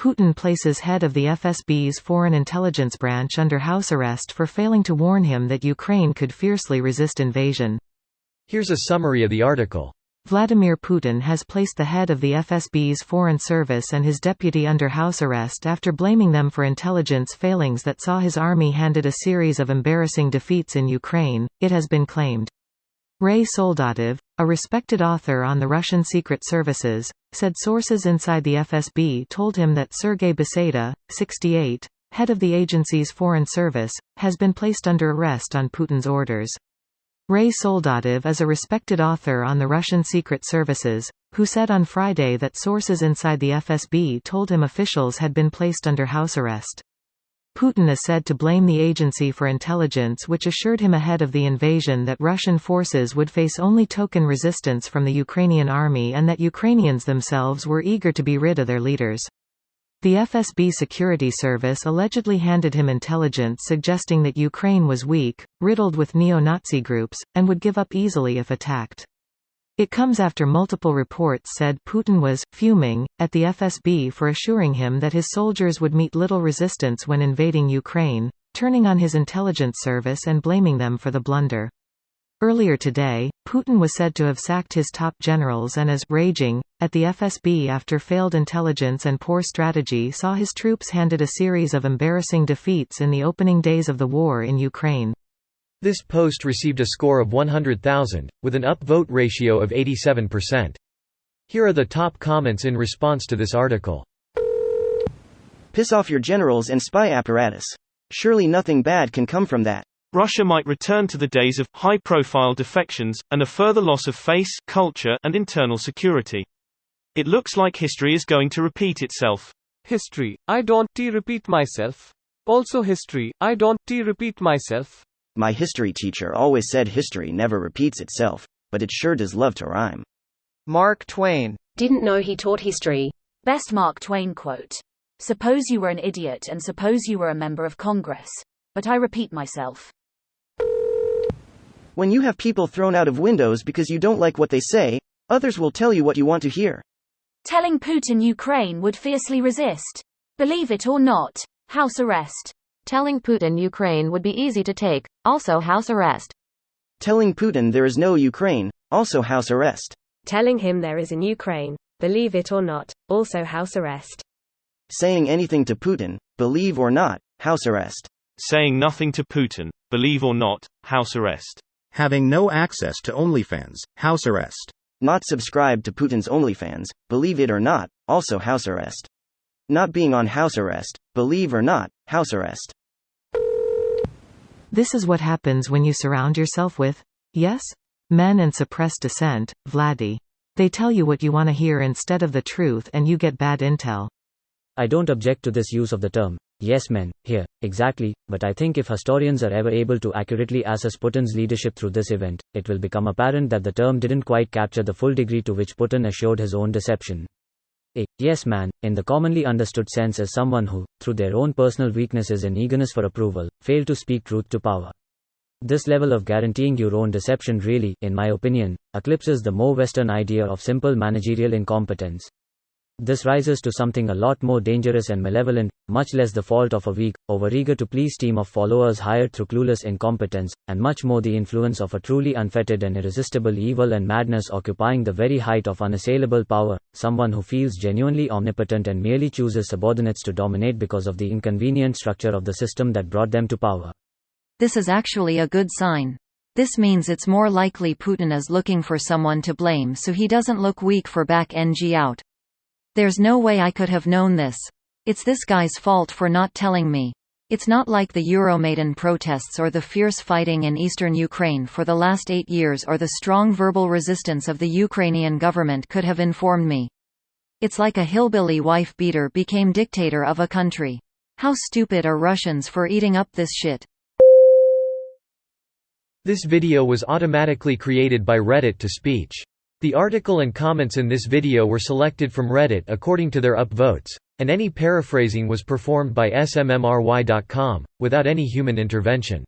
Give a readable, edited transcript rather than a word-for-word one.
Putin places head of the FSB's Foreign Intelligence Branch under house arrest for failing to warn him that Ukraine could fiercely resist invasion. Here's a summary of the article. Vladimir Putin has placed the head of the FSB's Foreign Service and his deputy under house arrest after blaming them for intelligence failings that saw his army handed a series of embarrassing defeats in Ukraine, it has been claimed. Ray Soldatov, a respected author on the Russian Secret Services, said sources inside the FSB told him that Sergei Beseda, 68, head of the agency's foreign service, has been placed under arrest on Putin's orders. Ray Soldatov is a respected author on the Russian Secret Services, who said on Friday that sources inside the FSB told him officials had been placed under house arrest. Putin is said to blame the agency for intelligence which assured him ahead of the invasion that Russian forces would face only token resistance from the Ukrainian army and that Ukrainians themselves were eager to be rid of their leaders. The FSB security service allegedly handed him intelligence suggesting that Ukraine was weak, riddled with neo-Nazi groups, and would give up easily if attacked. It comes after multiple reports said Putin was fuming at the FSB for assuring him that his soldiers would meet little resistance when invading Ukraine, turning on his intelligence service and blaming them for the blunder. Earlier today, Putin was said to have sacked his top generals and is raging at the FSB after failed intelligence and poor strategy saw his troops handed a series of embarrassing defeats in the opening days of the war in Ukraine. This post received a score of 100,000, with an upvote ratio of 87%. Here are the top comments in response to this article. Piss off your generals and spy apparatus. Surely nothing bad can come from that. Russia might return to the days of high-profile defections, and a further loss of face, culture, and internal security. It looks like history is going to repeat itself. History, I don't repeat myself. Also history, I don't repeat myself. My history teacher always said history never repeats itself, but it sure does love to rhyme. Mark Twain. Didn't know he taught history. Best Mark Twain quote. Suppose you were an idiot and suppose you were a member of Congress. But I repeat myself. When you have people thrown out of windows because you don't like what they say, others will tell you what you want to hear. Telling Putin Ukraine would fiercely resist. Believe it or not, house arrest. Telling Putin Ukraine would be easy to take, also house arrest. Telling Putin there is no Ukraine, also house arrest. Telling him there is in Ukraine, believe it or not, also house arrest. Saying anything to Putin, believe or not, house arrest. Saying nothing to Putin, believe or not, house arrest. Having no access to OnlyFans, house arrest. Not subscribed to Putin's OnlyFans, believe it or not, also house arrest. Not being on house arrest, believe or not, house arrest. This is what happens when you surround yourself with, yes, men and suppress dissent, Vladdy. They tell you what you want to hear instead of the truth and you get bad intel. I don't object to this use of the term, yes men, here, exactly, but I think if historians are ever able to accurately assess Putin's leadership through this event, it will become apparent that the term didn't quite capture the full degree to which Putin assured his own deception. A yes man, in the commonly understood sense as someone who, through their own personal weaknesses and eagerness for approval, failed to speak truth to power. This level of guaranteeing your own deception really, in my opinion, eclipses the more Western idea of simple managerial incompetence. This rises to something a lot more dangerous and malevolent, much less the fault of a weak, overeager to please team of followers hired through clueless incompetence, and much more the influence of a truly unfettered and irresistible evil and madness occupying the very height of unassailable power, someone who feels genuinely omnipotent and merely chooses subordinates to dominate because of the inconvenient structure of the system that brought them to power. This is actually a good sign. This means it's more likely Putin is looking for someone to blame so he doesn't look weak for back NG out. There's no way I could have known this. It's this guy's fault for not telling me. It's not like the Euromaidan protests or the fierce fighting in eastern Ukraine for the last 8 years or the strong verbal resistance of the Ukrainian government could have informed me. It's like a hillbilly wife beater became dictator of a country. How stupid are Russians for eating up this shit? This video was automatically created by Reddit to speech. The article and comments in this video were selected from Reddit according to their upvotes, and any paraphrasing was performed by smmry.com, without any human intervention.